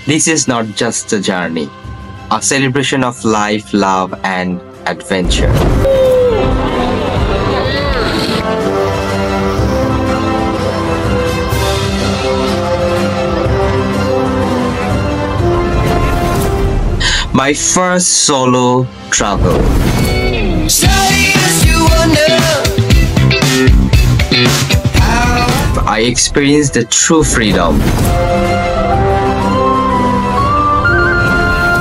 This is not just a journey, a celebration of life, love, and adventure. My first solo travel. I experienced the true freedom.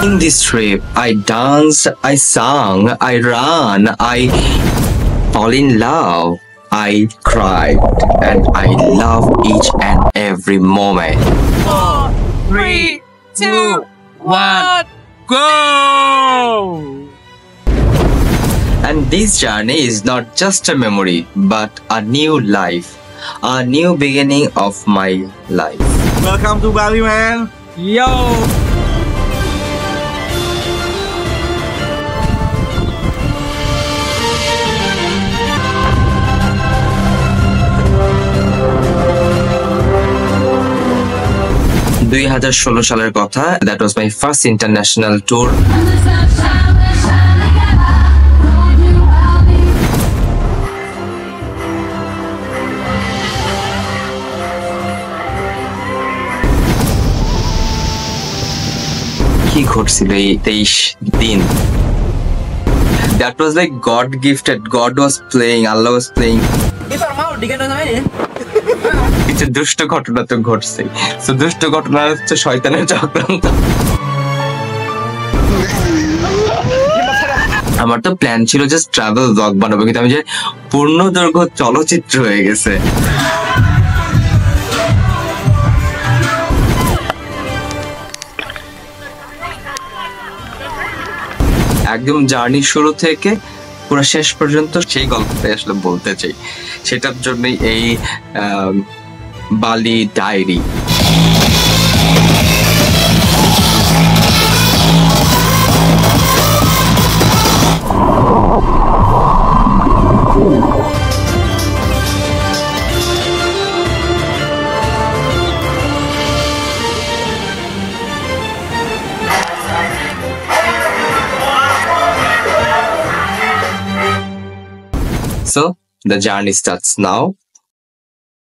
In this trip, I danced, I sang, I ran, I fall in love, I cried, and I loved each and every moment. 4, 3, 2, 1, go! And this journey is not just a memory, but a new life, a new beginning of my life. Welcome to Bali, man! Yo! সালের কথা, that was my first international tour. কি ঘটছিল এই 23 দিন? That was like God gifted. God was playing, Allah was playing. কিছু দুষ্ট ঘটনা তো ঘটছে, তো দুষ্ট ঘটনা হচ্ছে শয়তানের চক্রান্ত। আমার তো প্ল্যান ছিল জাস্ট ট্রাভেল ব্লগ বানাবো, কিন্তু আমি যে পূর্ণদৈর্ঘ্য চলচ্চিত্র হয়ে গেছে। একদম জার্নি শুরু থেকে পুরো শেষ পর্যন্ত সেই গল্পটাই আসলে বলতে চাই, সেটার জন্যই এই বালি diary. So the journey starts now.